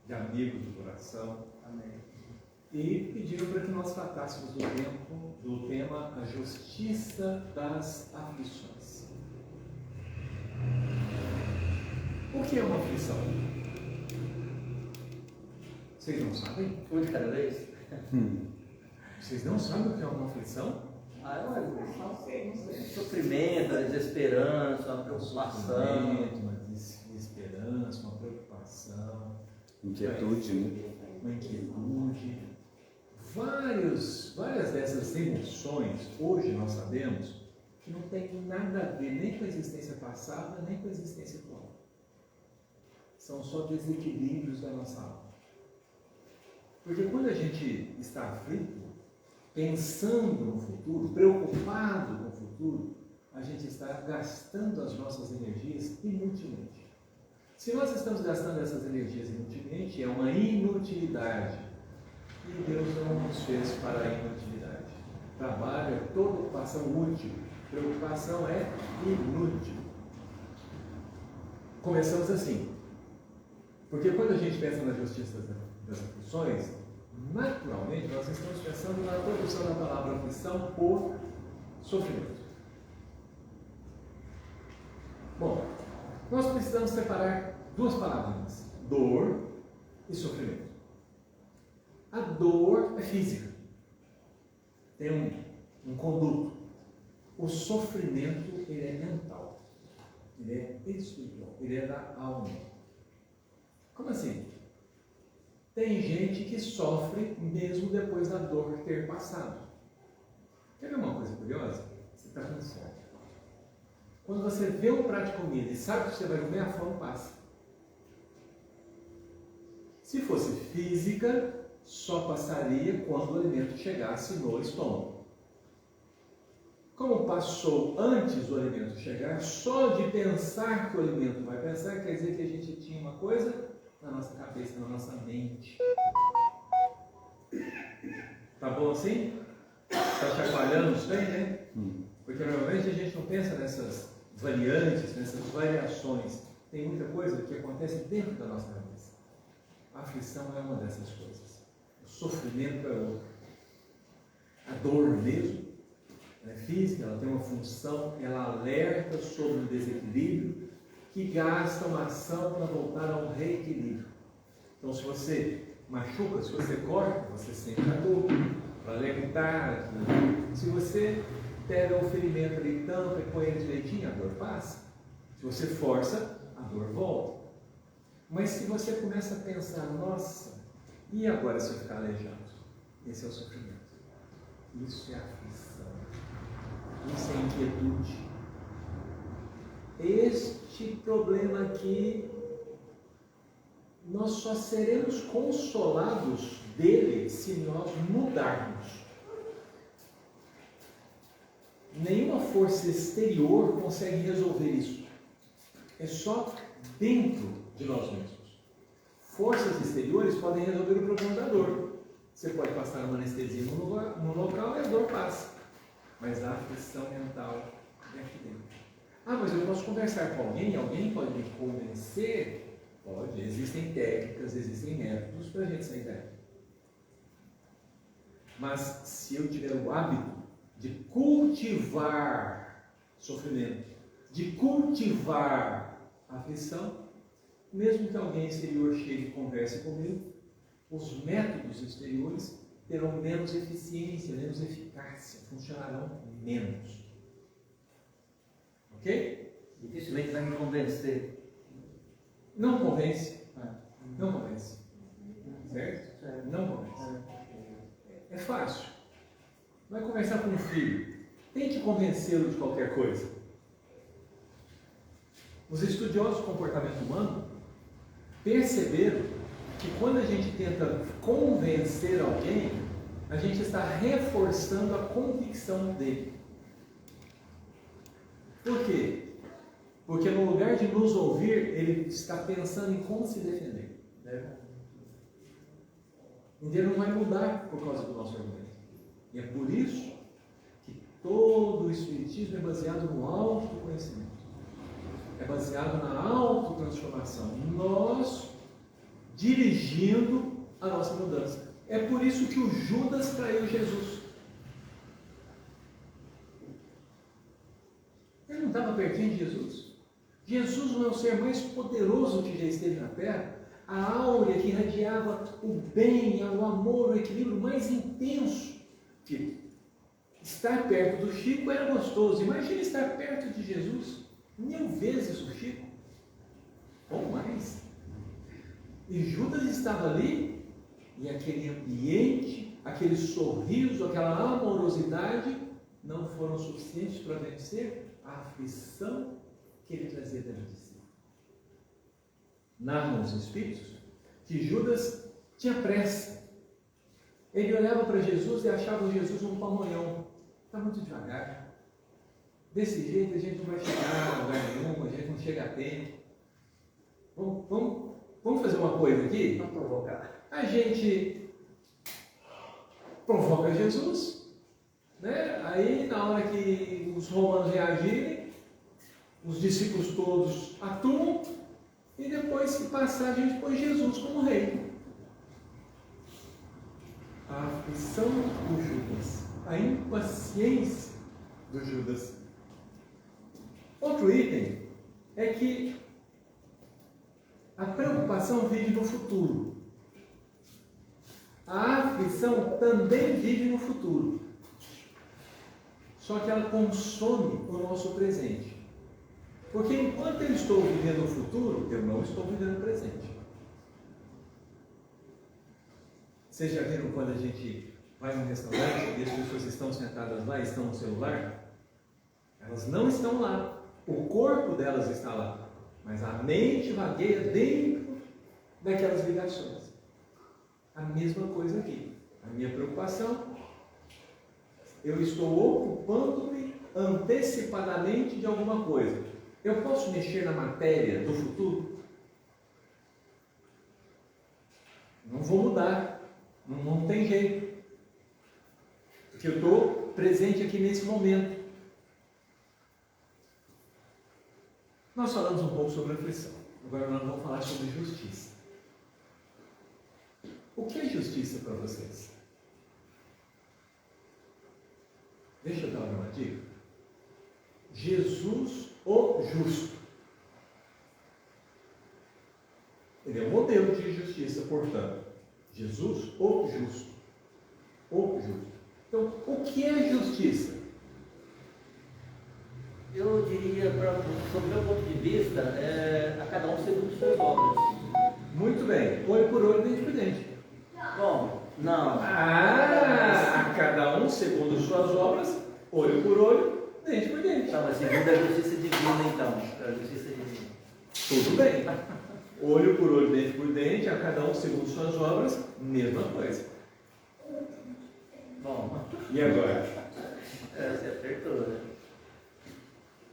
de amigo do coração. Amém. E pediram para que nós tratássemos do tema a justiça das aflições. O que é uma aflição? Vocês não sabem? Um de cada vez? Vocês não sabem o que é uma aflição? Sofrimento, a desesperança, a preocupação. Uma desesperança, uma preocupação. Inquietude, né? Uma inquietude. Várias dessas emoções, hoje nós sabemos que não tem nada a ver nem com a existência passada, nem com a existência atual. São só desequilíbrios da nossa alma. Porque quando a gente está aflito, pensando no futuro, preocupado com o futuro, a gente está gastando as nossas energias inutilmente. Se nós estamos gastando essas energias inutilmente, é uma inutilidade. E Deus não nos fez para a inutilidade. Trabalho é toda ocupação útil. Preocupação é inútil. Começamos assim. Porque quando a gente pensa na justiça das aflições, naturalmente nós estamos pensando na tradução da palavra aflição por sofrimento. Bom, nós precisamos separar duas palavras: dor e sofrimento. A dor é física, tem um conduto. O sofrimento, ele é mental, ele é espiritual, ele é da alma. Como assim? Tem gente que sofre mesmo depois da dor ter passado. Quer ver uma coisa curiosa? Você está com fome. Quando você vê um prato de comida e sabe que você vai comer, a fome passa. Se fosse física, só passaria quando o alimento chegasse no estômago. Como passou antes do alimento chegar, só de pensar que o alimento vai pensar, quer dizer que a gente tinha uma coisa na nossa cabeça, na nossa mente. Tá bom assim? Está chacoalhando isso aí, né? Porque normalmente a gente não pensa nessas variantes, nessas variações. Tem muita coisa que acontece dentro da nossa cabeça. A aflição é uma dessas coisas. O sofrimento é outra. A dor mesmo, ela é física, ela tem uma função, ela alerta sobre o desequilíbrio que gasta uma ação para voltar a um reequilíbrio. Então, se você machuca, se você corta, você sente a dor para levantar. Se você pega o ferimento ali, tampa e põe ele direitinho, a dor passa. Se você força, a dor volta. Mas se você começa a pensar, nossa, e agora se eu ficar aleijado? Esse é o sofrimento. Isso é aflição. Isso é inquietude. Este problema aqui, nós só seremos consolados dele se nós mudarmos. Nenhuma força exterior consegue resolver isso. É só dentro de nós mesmos. Forças exteriores podem resolver o problema da dor. Você pode passar uma anestesia no local e a dor passa. Mas a aflição mental é aqui dentro. Ah, mas eu posso conversar com alguém? Alguém pode me convencer? Pode. Existem técnicas, existem métodos para a gente sair daí. Mas se eu tiver o hábito de cultivar sofrimento, de cultivar aflição, mesmo que alguém exterior chegue e converse comigo, os métodos exteriores terão menos eficiência, menos eficácia, funcionarão menos. Ok? Dificilmente vai me convencer. Não convence. Não convence. Certo? Não convence. É fácil. Vai conversar com um filho. Tente convencê-lo de qualquer coisa. Os estudiosos do comportamento humano perceberam que quando a gente tenta convencer alguém, a gente está reforçando a convicção dele. Por quê? Porque no lugar de nos ouvir, ele está pensando em como se defender. Então ele não vai mudar por causa do nosso argumento. E é por isso que todo o Espiritismo é baseado no autoconhecimento. É baseado na autotransformação. Nós dirigindo a nossa mudança. É por isso que o Judas traiu Jesus. Ele não estava pertinho de Jesus? Jesus não é o ser mais poderoso que já esteve na terra? A áurea que irradiava o bem, o amor, o equilíbrio mais intenso. Que estar perto do Chico era gostoso. Imagina estar perto de Jesus. 1000 vezes o Chico. Ou mais. E Judas estava ali, e aquele ambiente, aquele sorriso, aquela amorosidade, não foram suficientes para vencer a aflição que ele trazia dentro de si. Narram os Espíritos que Judas tinha pressa. Ele olhava para Jesus e achava Jesus um pamonhão. Está muito devagar. Desse jeito a gente não vai chegar a lugar nenhum, a gente não chega a tempo. Vamos fazer uma coisa aqui? Vamos provocar. A gente provoca Jesus, né? Aí na hora que os romanos reagirem, os discípulos todos atuam, e depois que passar a gente põe Jesus como rei. A aflição do Judas, a impaciência do Judas. Outro item é que a preocupação vive no futuro. A aflição também vive no futuro. Só que ela consome o nosso presente. Porque enquanto eu estou vivendo o futuro, eu não estou vivendo o presente. Vocês já viram quando a gente vai num restaurante e as pessoas estão sentadas lá e estão no celular? Elas não estão lá. O corpo delas está lá. Mas a mente vagueia dentro daquelas ligações. A mesma coisa aqui. A minha preocupação, eu estou ocupando-me antecipadamente de alguma coisa. Eu posso mexer na matéria do futuro? Não vou mudar. Não tem jeito. Porque eu estou presente aqui nesse momento. Nós falamos um pouco sobre aflição. Agora nós vamos falar sobre justiça. O que é justiça para vocês? Deixa eu dar uma dica. Jesus, o justo. Ele é o modelo de justiça, portanto. Jesus, o justo. O justo. Então, o que é justiça? Eu diria, sob o meu ponto de vista, a cada um segundo suas obras. Muito bem. Olho por olho, dente por dente. Bom, não. A cada um segundo suas obras, olho por olho, dente por dente. Então, mas segundo a justiça divina, então. A justiça divina. Tudo bem. Olho por olho, dente por dente, a cada um segundo suas obras, mesma coisa. Bom. E agora? Você acertou, né?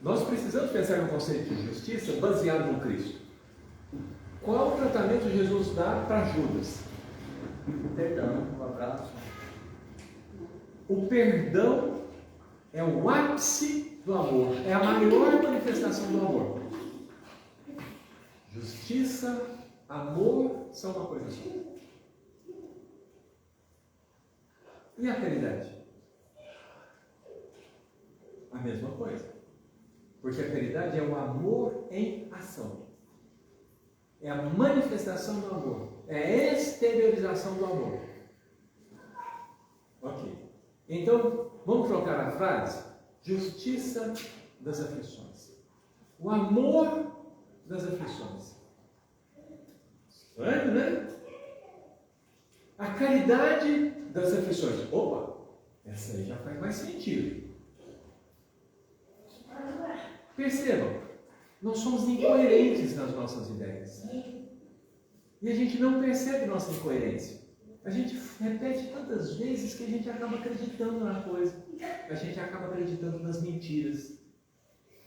Nós precisamos pensar no conceito de justiça baseado no Cristo. Qual o tratamento Jesus dá para Judas? Perdão, um abraço. O perdão é o ápice do amor, é a maior manifestação do amor. Justiça, amor são uma coisa só. E a caridade? A mesma coisa. Porque a caridade é o amor em ação. É a manifestação do amor. É a exteriorização do amor. Ok. Então, vamos trocar a frase? Justiça das aflições. O amor das aflições. Estranho, né? A caridade das aflições. Opa, essa aí já faz mais sentido. Percebam, nós somos incoerentes nas nossas ideias. E a gente não percebe nossa incoerência. A gente repete tantas vezes que a gente acaba acreditando na coisa. A gente acaba acreditando nas mentiras.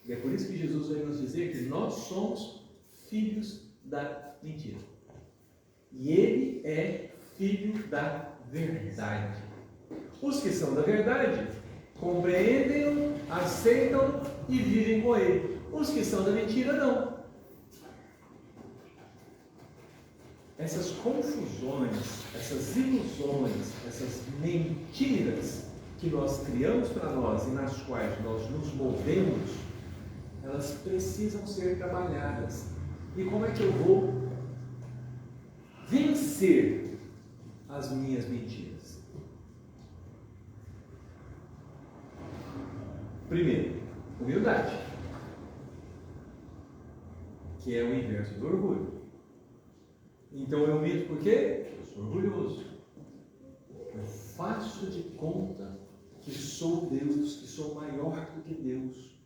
E é por isso que Jesus vai nos dizer que nós somos filhos da mentira. E Ele é filho da verdade. Os que são da verdade compreendem-o, aceitam e vivem com Ele. Os que são da mentira não. essas confusões, essas ilusões, essas mentiras que nós criamos para nós e nas quais nós nos movemos, elas precisam ser trabalhadas. E como é que eu vou vencer as minhas mentiras? Primeiro, humildade, que é o inverso do orgulho. Então eu minto por quê? Eu sou orgulhoso. Eu faço de conta que sou Deus, que sou maior do que Deus.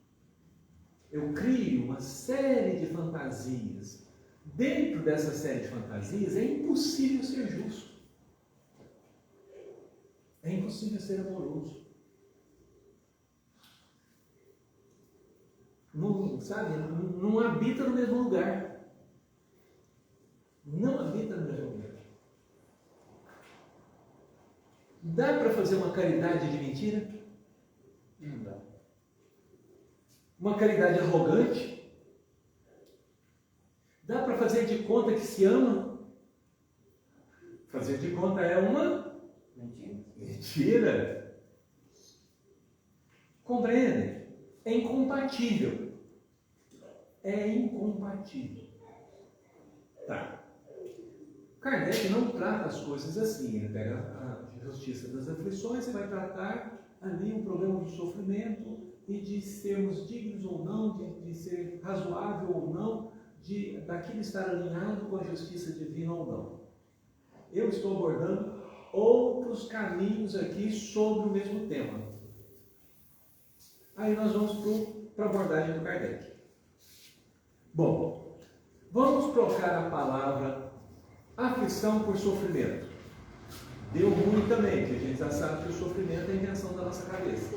Eu crio uma série de fantasias. Dentro dessa série de fantasias é impossível ser justo. É impossível ser amoroso. Não, sabe, não habita no mesmo lugar. Não habita no mesmo lugar. Dá para fazer uma caridade de mentira? Não dá. Uma caridade arrogante? Dá para fazer de conta que se ama? Fazer de conta é uma mentira. Compreendem? É incompatível. É incompatível. Tá. Kardec não trata as coisas assim. Ele pega a justiça das aflições e vai tratar ali o problema do sofrimento e de sermos dignos ou não, de ser razoável ou não, daquilo estar alinhado com a justiça divina ou não. Eu estou abordando outros caminhos aqui sobre o mesmo tema. Aí nós vamos para a abordagem do Kardec. Bom, vamos trocar a palavra aflição por sofrimento. Deu ruim também, que a gente já sabe que o sofrimento é a invenção da nossa cabeça.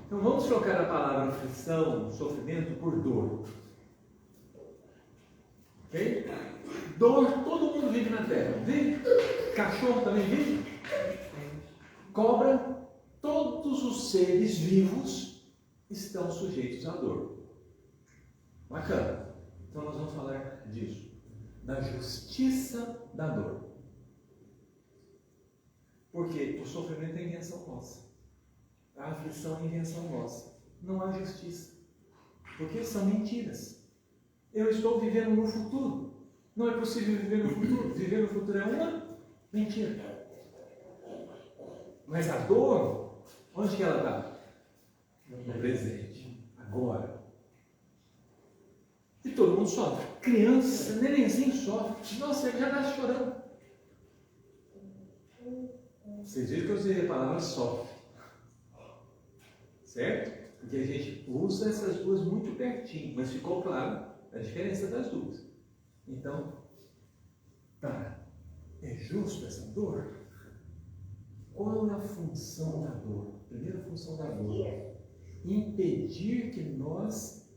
Então vamos trocar a palavra aflição, sofrimento por dor. Ok? Dor, todo mundo vive na Terra. Vive? Cachorro também vive? Cobra, todos os seres vivos estão sujeitos à dor. Bacana. Então nós vamos falar disso. Da justiça da dor. Porque o sofrimento é invenção nossa. A aflição é invenção nossa. Não há justiça. Porque são mentiras. Eu estou vivendo no futuro. Não é possível viver no futuro. Viver no futuro é uma mentira. Mas a dor, onde que ela está? No presente. Agora. E todo mundo sofre. Criança, nenenzinho sofre. Nossa, ele já nasce chorando. Vocês viram que eu usei a palavra sofre. Certo? Porque a gente usa essas duas muito pertinho, mas ficou claro a diferença das duas. Então, tá. É justo essa dor? Qual é a função da dor? Primeira função da dor: impedir que nós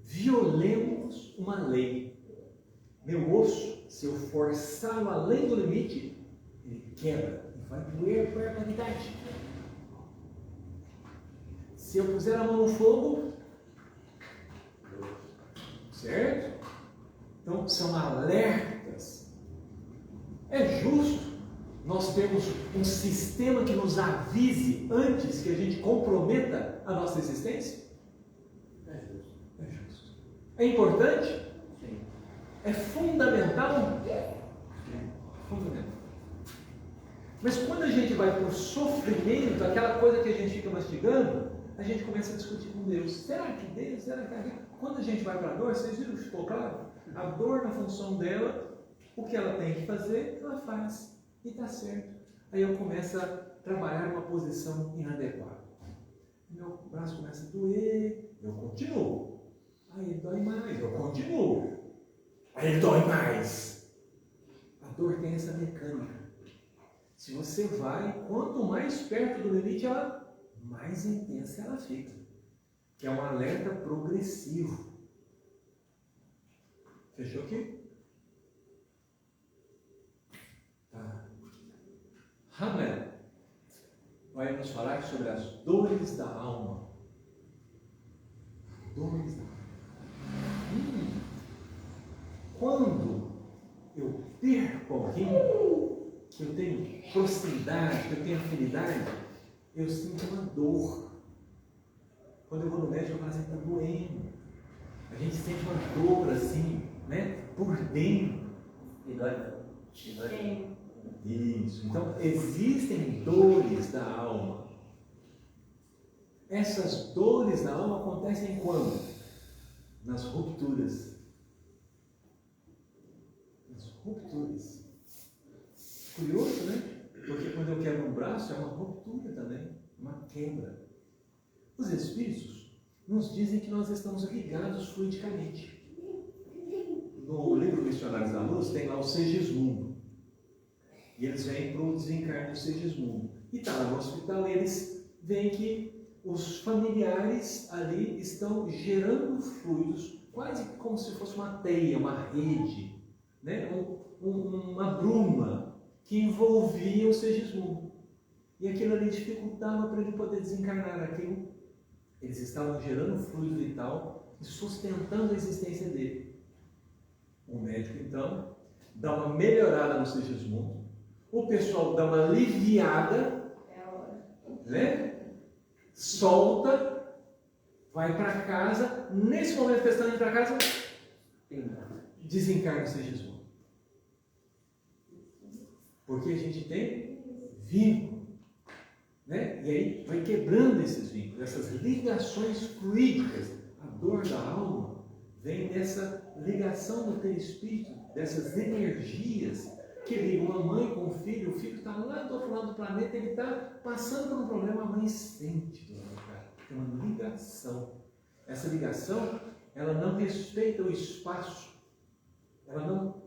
violemos uma lei. Meu osso, se eu forçá-lo além do limite, ele quebra e vai doer por eternidade. Se eu puser a mão no fogo, certo? Então são alertas. É justo nós termos um sistema que nos avise antes que a gente comprometa a nossa existência? É justo. É justo. É importante? Sim. É fundamental? Sim. Fundamental. Mas quando a gente vai para o sofrimento, aquela coisa que a gente fica mastigando, a gente começa a discutir com Deus. Será que Deus? Será que... Quando a gente vai para a dor, vocês viram que ficou claro? A dor, na função dela, o que ela tem que fazer, ela faz. E está certo. Aí eu começo a trabalhar uma posição inadequada. Meu braço começa a doer, eu continuo. Aí ele dói mais, eu continuo. Aí ele dói mais. A dor tem essa mecânica. Se você vai, quanto mais perto do limite, mais intensa ela fica. Que é um alerta progressivo. Fechou aqui? Tá. Hamlet vai nos falar sobre as dores da alma. Dores da alma. eu perco alguém, que eu tenho proximidade, que eu tenho afinidade, eu sinto uma dor. Quando eu vou no médico, eu falo assim, está doendo. A gente sente uma dor assim, né? Por dentro. E dói. Isso. Então, existem dores da alma. Essas dores da alma acontecem quando? Nas rupturas. Nas rupturas. Curioso, né? Porque quando eu quebro um braço, é uma ruptura também, uma quebra. Os Espíritos nos dizem que nós estamos ligados fluidicamente. No livro Missionários da Luz tem lá o Segismundo. E eles vêm para o desencarne do Segismundo. E está lá no hospital, e eles veem que os familiares ali estão gerando fluidos, quase como se fosse uma teia, uma rede, né? Uma bruma que envolvia o Segismundo. E aquilo ali dificultava para ele poder desencarnar aquilo. Eles estavam gerando fluido vital e sustentando a existência dele. O médico, então, dá uma melhorada no Segismundo. O pessoal dá uma aliviada, né? Solta, vai para casa. Nesse momento que eles estão indo para casa, desencarna o Segismundo. Porque a gente tem vínculo, né? E aí vai quebrando esses vínculos, essas ligações fluídicas. A dor da alma vem dessa ligação do perispírito, dessas energias que ligam a mãe com o filho está lá do outro lado do planeta, ele está passando por um problema, a mãe sente do lado do cara. Tem uma ligação. Essa ligação, ela não respeita o espaço. Ela não...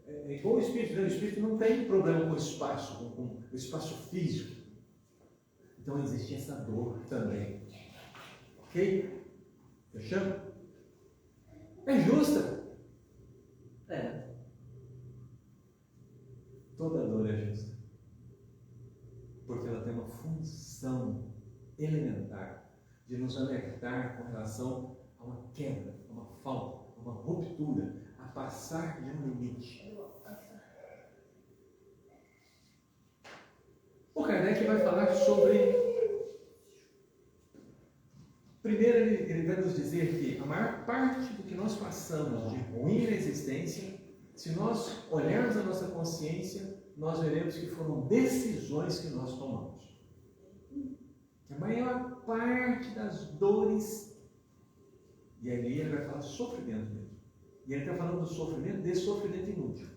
É igual o espírito, né? O espírito não tem problema com o espaço, com o espaço físico. Então existe essa dor também. Ok? Fechamos? É justa? É. Toda dor é justa. Porque ela tem uma função elementar de nos alertar com relação a uma quebra, a uma falta, a uma ruptura, a passar de um limite. O Kardec vai falar sobre... Primeiro, ele vai nos dizer que a maior parte do que nós passamos de ruim na existência, se nós olharmos a nossa consciência, nós veremos que foram decisões que nós tomamos. Que a maior parte das dores, e ali ele vai falar sofrimento mesmo. E ele está falando do sofrimento, desse sofrimento inútil.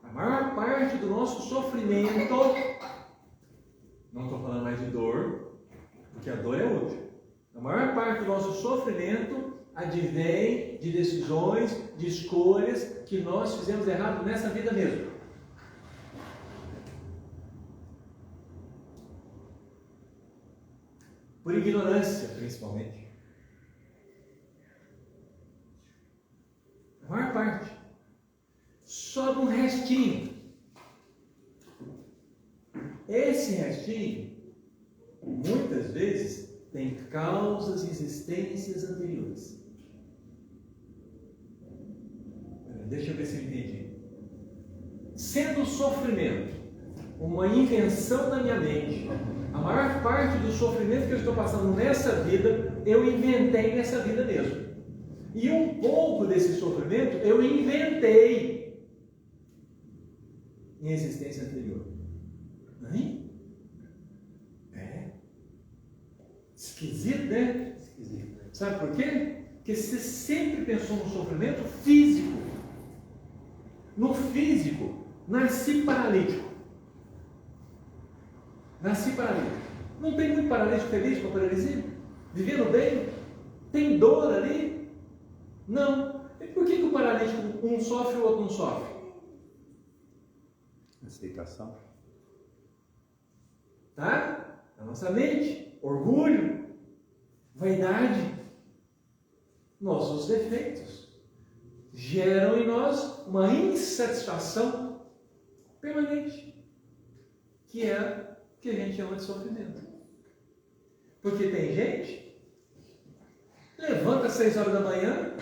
A maior parte do nosso sofrimento, não estou falando mais de dor, porque a dor é útil. A maior parte do nosso sofrimento advém de decisões, de escolhas que nós fizemos errado nessa vida mesmo. Por ignorância, principalmente. A maior parte. Sobra um restinho. Esse restinho, muitas vezes, tem causas e existências anteriores. Deixa eu ver se eu entendi. Sendo o sofrimento uma invenção da minha mente, a maior parte do sofrimento que eu estou passando nessa vida, eu inventei nessa vida mesmo. E um pouco desse sofrimento eu inventei em existência anterior. Hein? É. Esquisito, né? Esquisito. Sabe por quê? Porque você sempre pensou no sofrimento físico. No físico, nasci paralítico. Nasci paralítico. Não tem muito paralítico feliz com a paralisia? Vivendo bem? Tem dor ali? Não. E por que o paralítico um sofre e o outro não sofre? Aceitação. Tá? A nossa mente, orgulho, vaidade, nossos defeitos geram em nós uma insatisfação permanente, que é o que a gente chama de sofrimento. Porque tem gente levanta às 6 horas da manhã,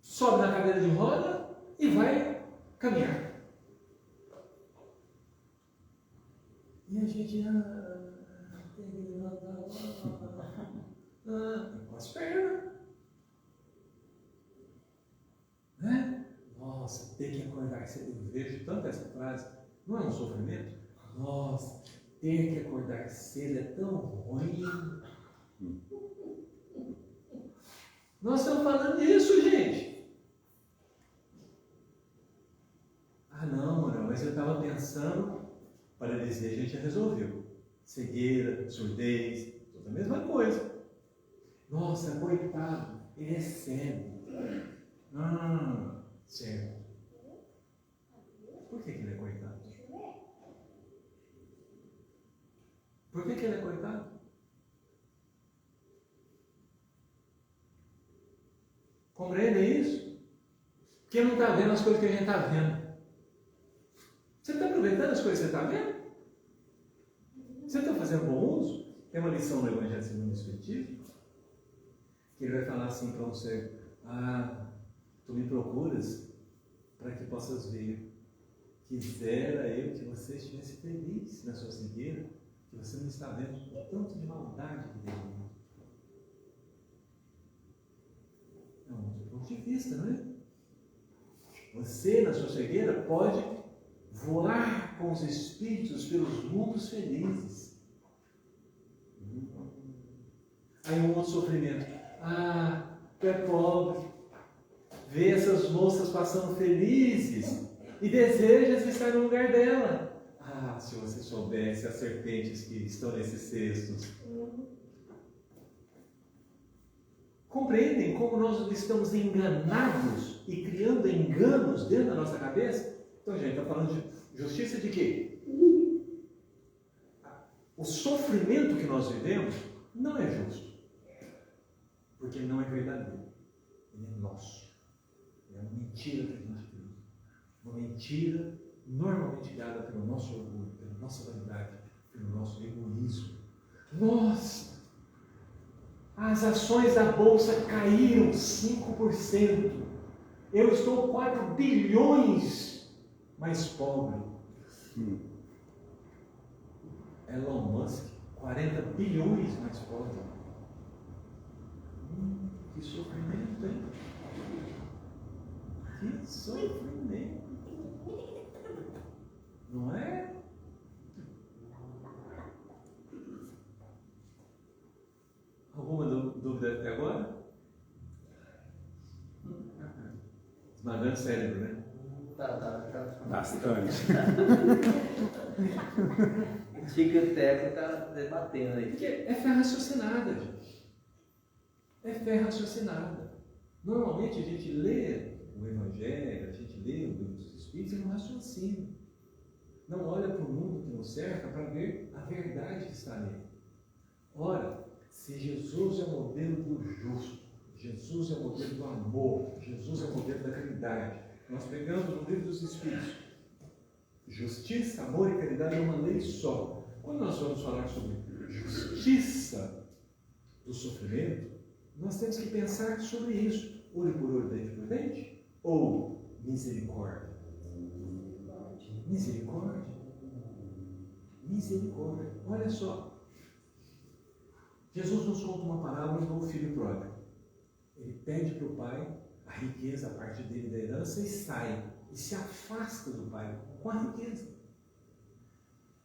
sobe na cadeira de roda e vai caminhar. E a gente, tem que levantar, com as pernas. Né? Nossa, ter que acordar cedo. Eu vejo tanto essa frase. Não é um sofrimento? Nossa, ter que acordar cedo é tão ruim. Nós estamos falando disso, gente. Não, Manuel, mas eu estava pensando, paralisia a gente já resolveu. Cegueira, surdez, tudo a mesma coisa. Nossa, coitado, ele é cego. Cego. Por que ele é coitado? Por que ele é coitado? Compreendem isso? Porque não está vendo as coisas que a gente está vendo. Você está aproveitando as coisas que você está vendo? Você está fazendo bom uso? Tem uma lição no Evangelho segundo o Espiritismo que ele vai falar assim para você: tu me procuras para que possas ver. Quisera eu que você estivesse feliz na sua cegueira, que você não está vendo o tanto de maldade que tem no mundo. É um outro ponto de vista, não é? Você, na sua cegueira, pode voar com os espíritos pelos mundos felizes. Aí um outro sofrimento. Tu é pobre, vê essas moças passando felizes e desejas estar no lugar dela. Se você soubesse as serpentes que estão nesses cestos. Compreendem como nós estamos enganados e criando enganos dentro da nossa cabeça? Então, gente, está falando de justiça de quê? O sofrimento que nós vivemos não é justo, porque ele não é verdadeiro. Ele é nosso. Ele é uma mentira que a gente vive. Uma mentira normalmente dada pelo nosso orgulho, pela nossa vaidade, pelo nosso egoísmo. Nossa! As ações da Bolsa caíram 5%. Eu estou 4 bilhões mais pobre. Elon Musk, 40 bilhões mais pobre. Que sofrimento, hein? Que sofrimento. Não é? Alguma dúvida até agora? Esmagando o cérebro, né? Tá. Bastante. O tique-teco está debatendo aí. Porque é fé raciocinada, gente. É fé raciocinada. Normalmente a gente lê o Evangelho, a gente lê o Livro dos Espíritos e não raciocina. Não olha para o mundo que nos cerca para ver a verdade que está nele. Ora, se Jesus é o modelo do justo, Jesus é o modelo do amor, Jesus é o modelo da caridade, nós pegamos no Livro dos Espíritos, justiça, amor e caridade é uma lei só. Quando nós vamos falar sobre justiça do sofrimento, nós temos que pensar sobre isso. Olho por olho, dente por dente? Ou misericórdia? Misericórdia. Misericórdia. Olha só. Jesus nos conta uma parábola do filho pródigo. Ele pede para o pai a riqueza, a parte dele da herança, e sai. E se afasta do pai com a riqueza.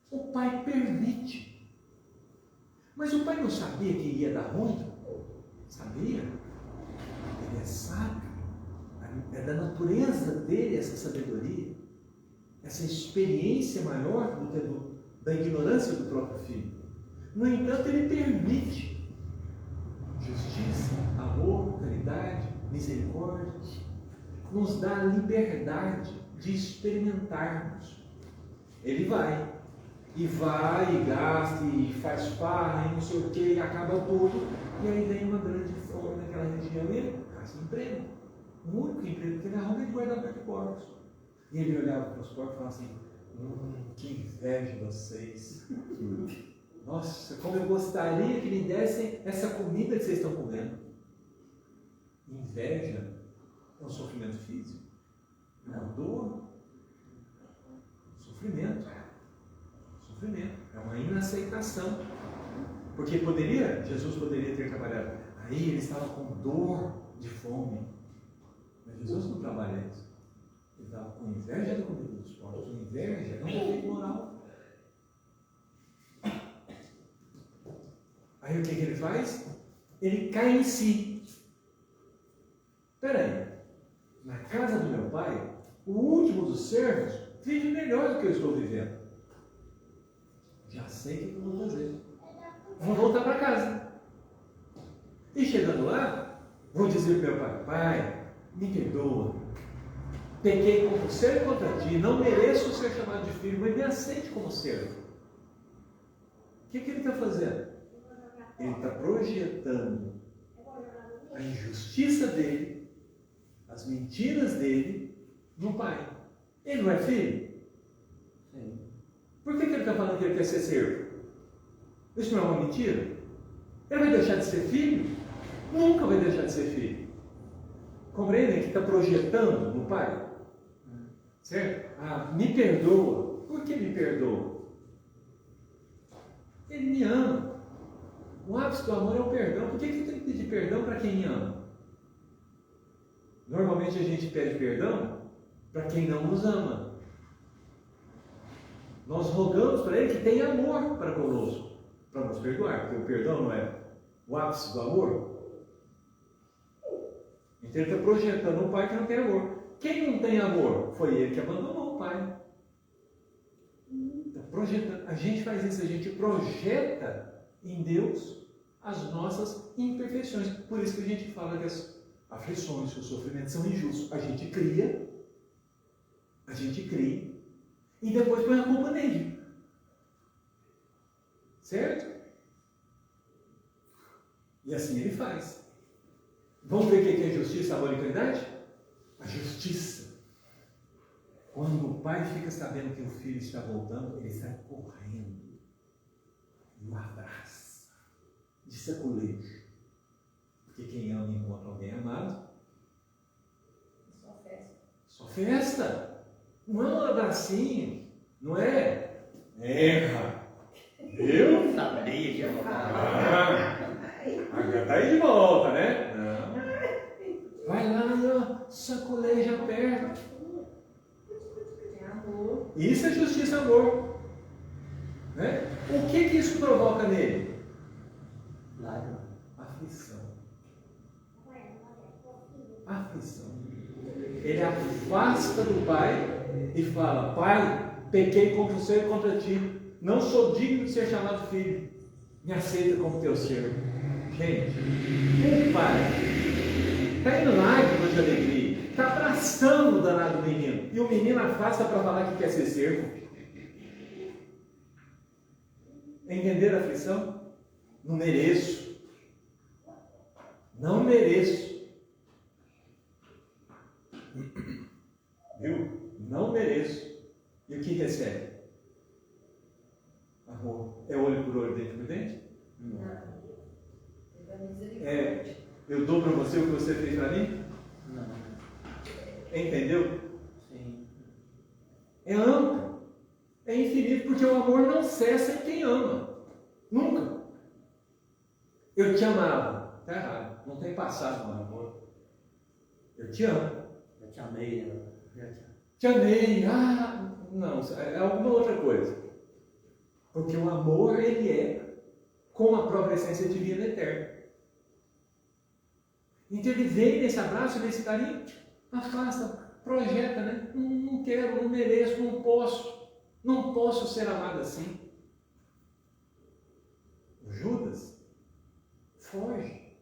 O pai permite. Mas o pai não sabia que ia dar ruim? Sabia? Ele é sábio. É da natureza dele essa sabedoria. Essa experiência maior do que da ignorância do próprio filho. No entanto, ele permite justiça, amor, caridade, misericórdia, nos dá a liberdade de experimentarmos. Ele vai e gasta, e faz farra, e não sei o que, e acaba tudo, e aí vem uma grande fome naquela região, e ele faz emprego, o único emprego que ele arruma é de guardador de porcos. E ele olhava para os porcos e falava assim: que inveja de vocês. Nossa, como eu gostaria que me dessem essa comida que vocês estão comendo. Inveja é um sofrimento físico, é uma dor, aceitação. Porque Jesus poderia ter trabalhado. Aí ele estava com dor de fome. Mas Jesus não trabalha isso. Ele estava com inveja da comida dos porcos. Inveja é um defeito moral. Aí o que ele faz? Ele cai em si. Espera aí. Na casa do meu pai, o último dos servos vive melhor do que eu estou vivendo. Já sei o que eu vou fazer. Vou voltar para casa. E chegando lá, vou dizer para meu pai: pai, me perdoa. Pequei como ser contra ti, não mereço ser chamado de filho, mas me aceite como servo. O que ele está fazendo? Ele está projetando a injustiça dele, as mentiras dele, no pai. Ele não é filho? Sim. Por que ele está falando que ele quer ser servo? Isso não é uma mentira? Ele vai deixar de ser filho? Nunca vai deixar de ser filho. Compreendem que está projetando no pai? Certo? Ah, me perdoa. Por que me perdoa? Ele me ama. O ápice do amor é o perdão. Por que eu tenho que pedir perdão para quem me ama? Normalmente a gente pede perdão para quem não nos ama. Nós rogamos para ele que tenha amor para conosco, para nos perdoar, porque o perdão não é o ápice do amor. Então ele está projetando um pai que não tem amor. Quem não tem amor? Foi ele que abandonou o pai. Está projetando. A gente faz isso, a gente projeta em Deus as nossas imperfeições. Por isso que a gente fala que as aflições, que os sofrimentos são injustos. A gente cria, e depois põe a culpa nele. Certo? E assim ele faz. Vamos ver o que é justiça, amor e caridade? A justiça. Quando o pai fica sabendo que o filho está voltando, ele sai correndo e o abraça de sacolejo. Porque quem ama encontra alguém amado. Só festa. Só festa. Não é um abracinho. Não é? Erra. Eu? Sabia que ia voltar. Agora tá aí de volta, né? Não. Vai lá, sacoleja perto. Tem amor. Isso é justiça, amor. Né? O que isso provoca nele? Lágrima. Aflição. Aflição. Ele afasta do pai e fala: pai, pequei contra você e contra ti. Não sou digno de ser chamado filho. Me aceita como teu servo. Gente, um pai está em lágrimas de alegria, está abraçando o danado menino, e o menino afasta para falar que quer ser servo. Entenderam a aflição? Não mereço. Não mereço. Viu? Não mereço. E o que recebe? Amor. É olho por olho, dente por dente? Não. É, eu dou para você o que você fez para mim? Não. Entendeu? Sim. É amplo. É infinito, porque o amor não cessa em quem ama. Nunca. Eu te amava. Está errado. Não tem passado no amor. Eu te amo. Eu te amei, né? Te amei. Ah, não. É alguma outra coisa. Porque o amor, ele é com a própria essência divina eterna. Então ele vem nesse abraço, nesse carinho, afasta, projeta, né? Não quero, não mereço, não posso ser amado assim. O Judas foge.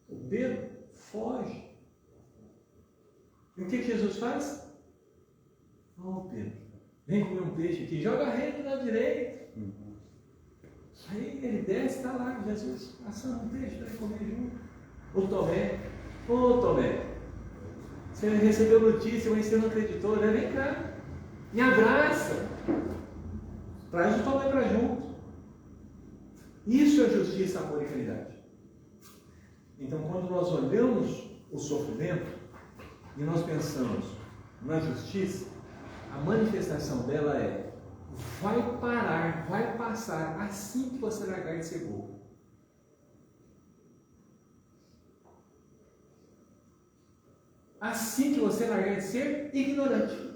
O Pedro foge. E o que Jesus faz? Oh, Pedro, vem comer um peixe aqui, joga a rede na direita. Aí ele desce, está lá, Jesus assando um peixe para ele comer junto. O Tomé, você recebeu notícia, mas você não acreditou, né? Vem cá, me abraça, traz o Tomé para junto. Isso é justiça, amor e caridade. Então, quando nós olhamos o sofrimento e nós pensamos na justiça, a manifestação dela é vai parar, vai passar assim que você largar de ser bobo. Assim que você largar de ser ignorante.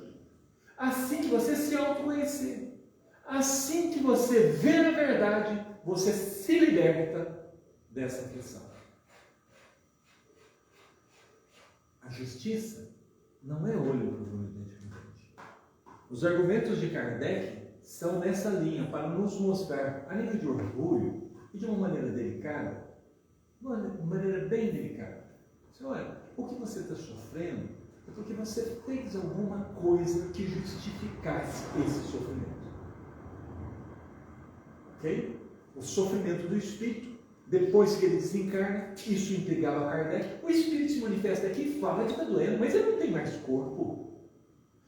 Assim que você se autoconhecer. Assim que você vê a verdade, você se liberta dessa pressão. A justiça não é olho por olho, dente por dente. Os argumentos de Kardec são nessa linha, para nos mostrar, a nível de orgulho, e de uma maneira delicada, uma maneira bem delicada. Você olha, o que você está sofrendo é porque você fez alguma coisa que justificasse esse sofrimento. Ok? O sofrimento do espírito, depois que ele desencarna, isso intrigava Kardec. O espírito se manifesta aqui e fala que está doendo, mas ele não tem mais corpo.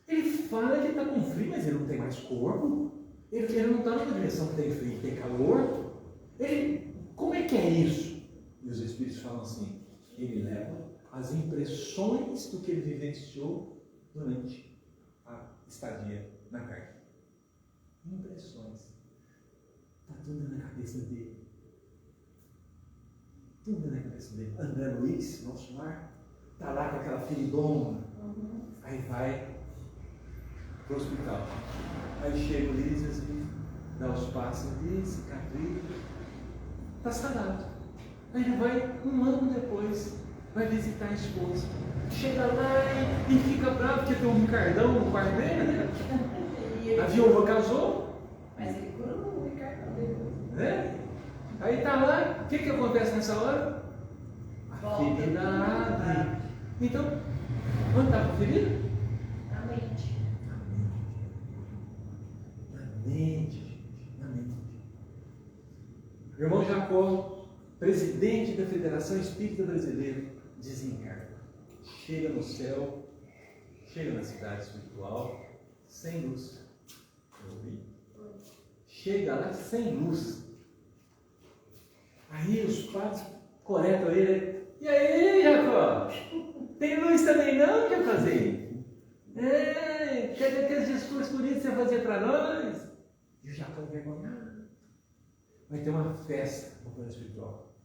Ele fala que está com frio, mas ele não tem mais corpo. Ele não está numa dimensão que tem frio, tem calor. Como é que é isso? E os espíritos falam assim: ele leva as impressões do que ele vivenciou durante a estadia na carne. Impressões. Está tudo na cabeça dele. Tudo na cabeça dele. André Luiz, nosso lar, está lá com aquela feridona. Aí vai para o hospital. Aí chega o Lízias e dá os passos ali, cicatriz. Está sarado. Aí ele vai, um ano depois, vai visitar a esposa. Chega lá e fica bravo porque tem um Ricardão no quarto dele, né? A viúva casou. Mas ele curou o Ricardão depois. Né? Aí está lá, o que acontece nessa hora? A ferida abre. Então, onde está a ferida? Na mente. Na mente, gente. Na mente. O irmão Jacó, presidente da Federação Espírita Brasileira, desencarna. Chega no céu, chega na cidade espiritual, sem luz. Eu ouvi? Chega lá sem luz. Aí os padres coletam ele. E aí, Jacó? Tem luz também não, Jacózinho? Cadê aqueles discursos bonitos que você fazia para nós? E o Jacó envergonhado. Vai ter uma festa no plano espiritual.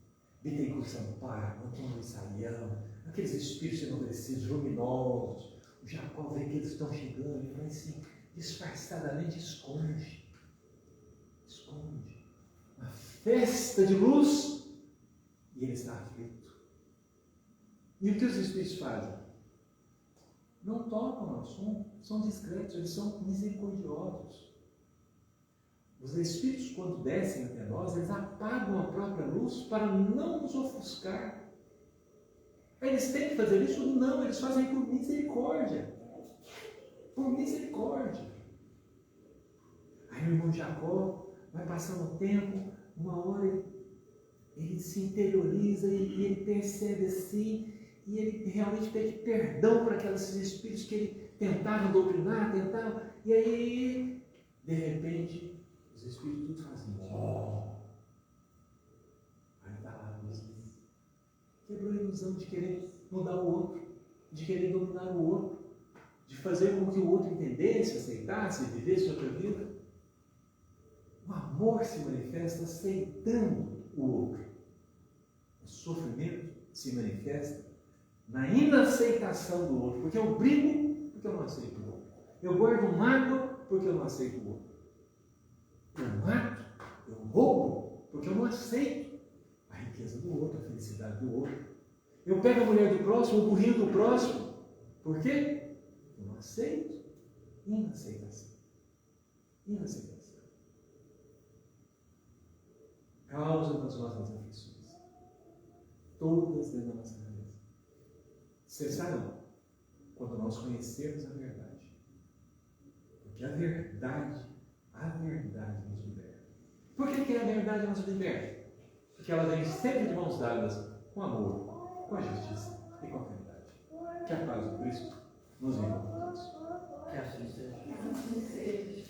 Bittencourt Sampaio, Antônio Saião, aqueles espíritos enobrecidos, luminosos. O Jacó vê que eles estão chegando e vai assim, disfarçadamente esconde. Esconde. Uma festa de luz e ele está aflito. E o que os espíritos fazem? Não tocam no assunto, são discretos, eles são misericordiosos. Os espíritos, quando descem até nós, eles apagam a própria luz para não nos ofuscar. Eles têm que fazer isso? Não, eles fazem por misericórdia. Por misericórdia. Aí o irmão Jacó vai passando o tempo, uma hora ele se interioriza e ele percebe assim, e ele realmente pede perdão para aqueles espíritos que ele tentava doutrinar, e aí, de repente, os espíritos tudo fazem. Aí está lá, quebrou a ilusão de querer mudar o outro, de querer dominar o outro, de fazer com que o outro entendesse, aceitasse, vivesse outra vida. O amor se manifesta aceitando o outro. O sofrimento se manifesta na inaceitação do outro. Porque eu brigo porque eu não aceito o outro. Eu guardo mágoa porque eu não aceito o outro. Eu mato, eu roubo porque eu não aceito a riqueza do outro, a felicidade do outro. Eu pego a mulher do próximo, o burrinho do próximo. Por quê? Eu não aceito. Inaceitação. Inaceitação. Causa das nossas aflições. Todas dentro da nossa cabeça. Cessarão quando nós conhecermos a verdade. Porque a verdade nos liberta. Por que a verdade nos liberta? Porque ela vem sempre de mãos dadas com amor, com a justiça e com a caridade. Que a paz do Cristo nos envolva a todos. Que assim seja. Que assim seja.